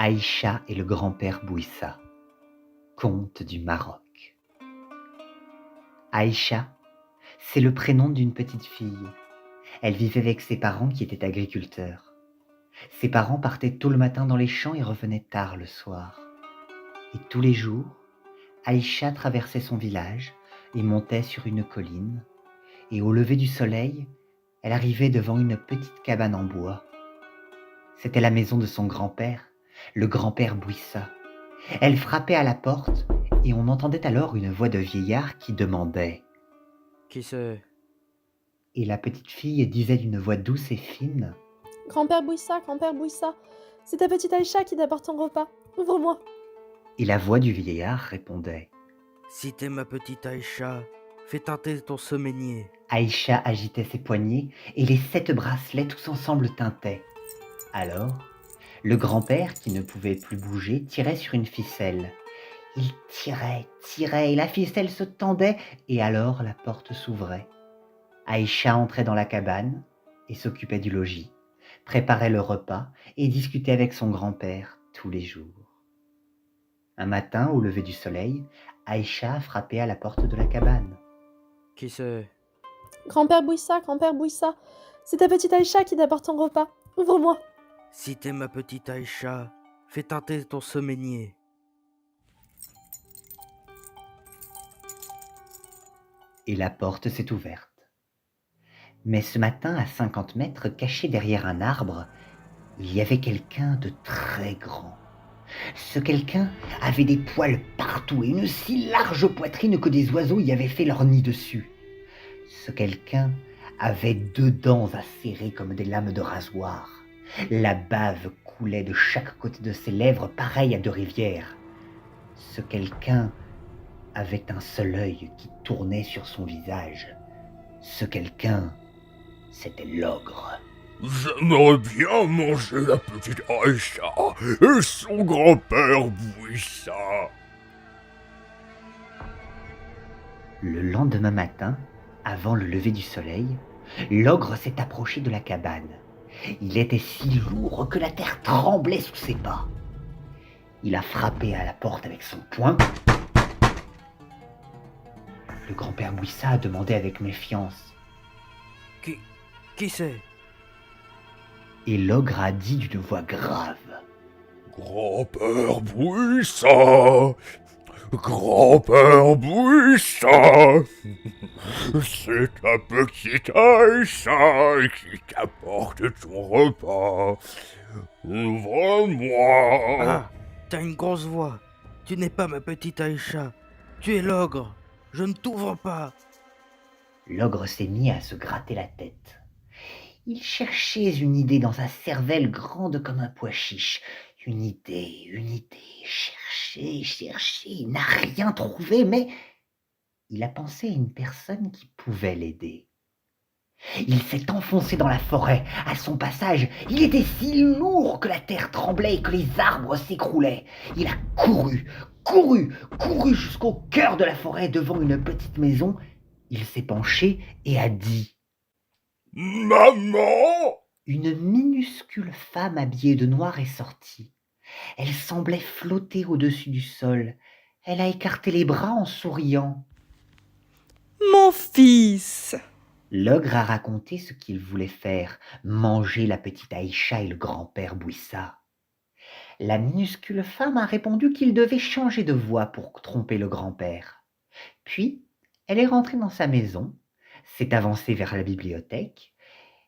Aïcha et le grand-père Bouissa, conte du Maroc. Aïcha, c'est le prénom d'une petite fille. Elle vivait avec ses parents qui étaient agriculteurs. Ses parents partaient tôt le matin dans les champs et revenaient tard le soir. Et tous les jours, Aïcha traversait son village et montait sur une colline. Et au lever du soleil, elle arrivait devant une petite cabane en bois. C'était la maison de son grand-père, le grand-père Bouissa. Elle frappait à la porte et on entendait alors une voix de vieillard qui demandait « Qui c'est ?» Et la petite fille disait d'une voix douce et fine Grand-père Bouissa, c'est ta petite Aïcha qui t'apporte ton repas. Ouvre-moi. Et la voix du vieillard répondait Si t'es ma petite Aïcha, fais teinter ton semainier. Aïcha agitait ses poignets et les 7 bracelets tous ensemble tintaient. Alors, le grand-père, qui ne pouvait plus bouger, tirait sur une ficelle. Il tirait, et la ficelle se tendait, et alors la porte s'ouvrait. Aïcha entrait dans la cabane et s'occupait du logis, préparait le repas et discutait avec son grand-père tous les jours. Un matin, au lever du soleil, Aïcha frappait à la porte de la cabane. Qui c'est Grand-père Bouissa, c'est ta petite Aïcha qui t'apporte ton repas. Ouvre-moi. Si t'es ma petite Aïcha, fais teinter ton semainier. Et la porte s'est ouverte. Mais ce matin, à 50 mètres, caché derrière un arbre, il y avait quelqu'un de très grand. Ce quelqu'un avait des poils partout et une si large poitrine que des oiseaux y avaient fait leur nid dessus. Ce quelqu'un avait 2 dents acérées comme des lames de rasoir. La bave coulait de chaque côté de ses lèvres, pareilles à 2 rivières. Ce quelqu'un avait un seul œil qui tournait sur son visage. Ce quelqu'un, c'était l'ogre. J'aimerais bien manger la petite Aïcha et son grand-père Bouissa. Le lendemain matin, avant le lever du soleil, l'ogre s'est approché de la cabane. Il était si lourd que la terre tremblait sous ses pas. Il a frappé à la porte avec son poing. Le grand-père Bouissa a demandé avec méfiance. Qui c'est Et l'ogre a dit d'une voix grave. Grand-père Bouissa, grand-père Bouissa, c'est ta petite Aïcha qui t'apporte ton repas. Ouvre-moi. Ah, t'as une grosse voix. Tu n'es pas ma petite Aïcha. Tu es l'ogre. Je ne t'ouvre pas. L'ogre s'est mis à se gratter la tête. Il cherchait une idée dans sa cervelle grande comme un pois chiche. Une idée, cherchait, il n'a rien trouvé, mais il a pensé à une personne qui pouvait l'aider. Il s'est enfoncé dans la forêt. À son passage, il était si lourd que la terre tremblait et que les arbres s'écroulaient. Il a couru jusqu'au cœur de la forêt devant une petite maison. Il s'est penché et a dit « Maman! » Une minuscule femme habillée de noir est sortie. Elle semblait flotter au-dessus du sol. Elle a écarté les bras en souriant. « Mon fils !» L'ogre a raconté ce qu'il voulait faire, manger la petite Aïcha et le grand-père Bouissa. La minuscule femme a répondu qu'il devait changer de voix pour tromper le grand-père. Puis, elle est rentrée dans sa maison, s'est avancée vers la bibliothèque.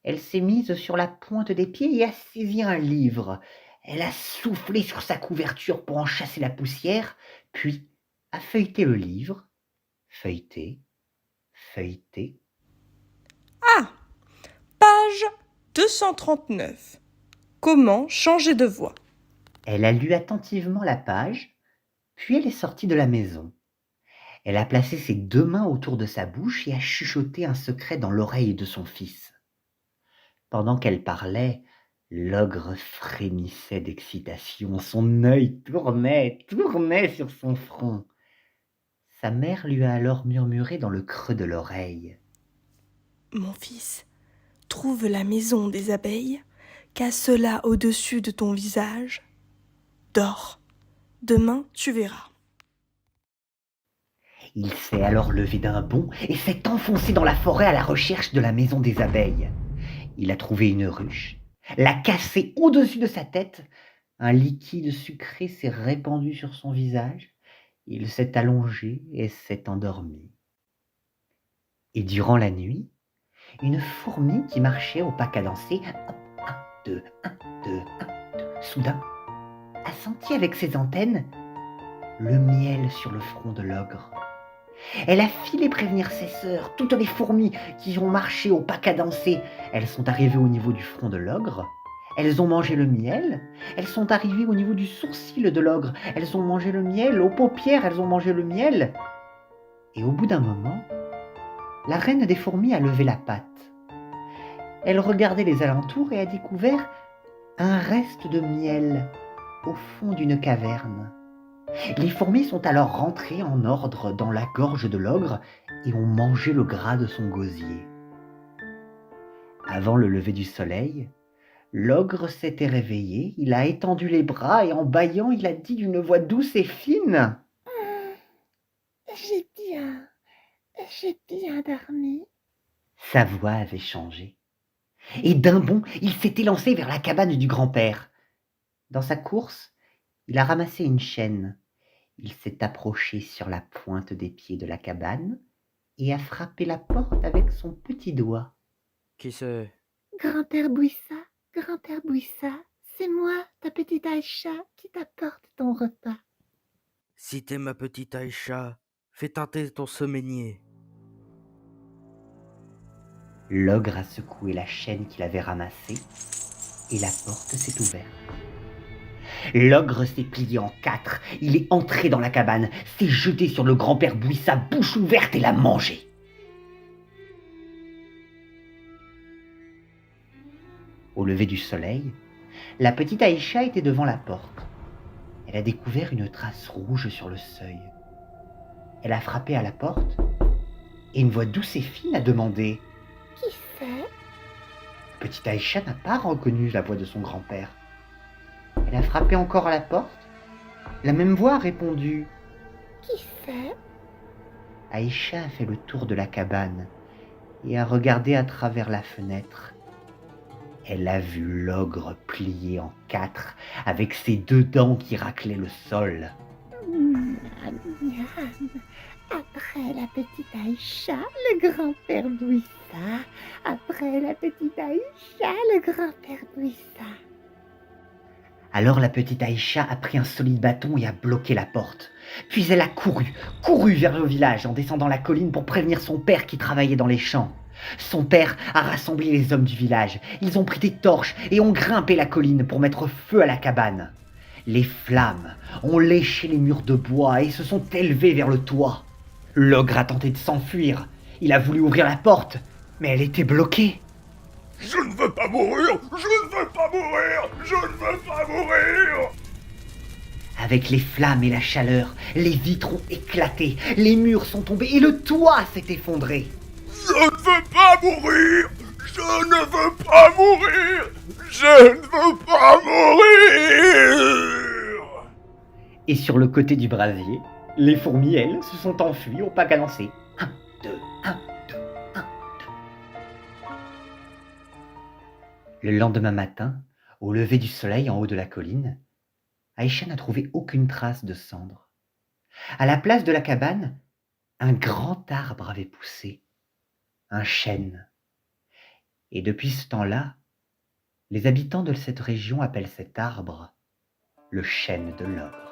Elle s'est mise sur la pointe des pieds et a saisi un livre. Elle a soufflé sur sa couverture pour en chasser la poussière, puis a feuilleté le livre, feuilleté. Ah, page 239. Comment changer de voix? Elle a lu attentivement la page, puis elle est sortie de la maison. Elle a placé ses 2 mains autour de sa bouche et a chuchoté un secret dans l'oreille de son fils. Pendant qu'elle parlait, l'ogre frémissait d'excitation, son œil tournait sur son front. Sa mère lui a alors murmuré dans le creux de l'oreille. « Mon fils, trouve la maison des abeilles, casse-la au-dessus de ton visage. Dors. Demain, tu verras. Il s'est alors levé d'un bond et s'est enfoncé dans la forêt à la recherche de la maison des abeilles. Il a trouvé une ruche, l'a cassée au-dessus de sa tête. Un liquide sucré s'est répandu sur son visage. Il s'est allongé et s'est endormi. Et durant la nuit, une fourmi qui marchait au pas cadencé, hop, un, deux, un, deux, un, deux, soudain, a senti avec ses antennes le miel sur le front de l'ogre. Elle a filé prévenir ses sœurs, toutes les fourmis qui ont marché au pas cadencé. Elles sont arrivées au niveau du front de l'ogre. Elles ont mangé le miel. Elles sont arrivées au niveau du sourcil de l'ogre. Elles ont mangé le miel. Aux paupières, elles ont mangé le miel. Et au bout d'un moment, la reine des fourmis a levé la patte. Elle regardait les alentours et a découvert un reste de miel au fond d'une caverne. Les fourmis sont alors rentrées en ordre dans la gorge de l'ogre et ont mangé le gras de son gosier. Avant le lever du soleil, l'ogre s'était réveillé, il a étendu les bras et en bâillant, il a dit d'une voix douce et fine : « J'ai bien dormi. » Sa voix avait changé. Et d'un bond, il s'est élancé vers la cabane du grand-père. Dans sa course, il a ramassé une chaîne. Il s'est approché sur la pointe des pieds de la cabane et a frappé la porte avec son petit doigt. Qui c'est? Grand-père Bouissa, c'est moi, ta petite Aïcha, qui t'apporte ton repas. Si t'es ma petite Aïcha, fais teinter ton semainier. L'ogre a secoué la chaîne qu'il avait ramassée et la porte s'est ouverte. L'ogre s'est plié en quatre, il est entré dans la cabane, s'est jeté sur le grand-père Bouissa, bouche ouverte, et l'a mangé. Au lever du soleil, la petite Aïcha était devant la porte. Elle a découvert une trace rouge sur le seuil. Elle a frappé à la porte et une voix douce et fine a demandé : « Qui c'est ?» Petite Aïcha n'a pas reconnu la voix de son grand-père. Elle a frappé encore à la porte. La même voix a répondu : « Qui c'est ?» Aïcha a fait le tour de la cabane et a regardé à travers la fenêtre. Elle a vu l'ogre plié en quatre avec ses deux dents qui raclaient le sol. Miam, miam. Après la petite Aïcha, le grand-père Bouissa. Après la petite Aïcha, le grand-père Bouissa. Alors la petite Aïcha a pris un solide bâton et a bloqué la porte. Puis elle a couru vers le village en descendant la colline pour prévenir son père qui travaillait dans les champs. Son père a rassemblé les hommes du village. Ils ont pris des torches et ont grimpé la colline pour mettre feu à la cabane. Les flammes ont léché les murs de bois et se sont élevées vers le toit. L'ogre a tenté de s'enfuir. Il a voulu ouvrir la porte, mais elle était bloquée. Je ne veux pas mourir! Je ne veux pas mourir! Je ne veux pas mourir! Avec les flammes et la chaleur, les vitres ont éclaté, les murs sont tombés et le toit s'est effondré. Je ne veux pas mourir! Je ne veux pas mourir! Je ne veux pas mourir! Et sur le côté du brasier, les fourmis, elles, se sont enfuies au pas cadencé. 1, 2, 1, 2, 1, 2. Le lendemain matin, au lever du soleil en haut de la colline, Aïcha n'a trouvé aucune trace de cendre. À la place de la cabane, un grand arbre avait poussé, un chêne. Et depuis ce temps-là, les habitants de cette région appellent cet arbre le chêne de l'ogre.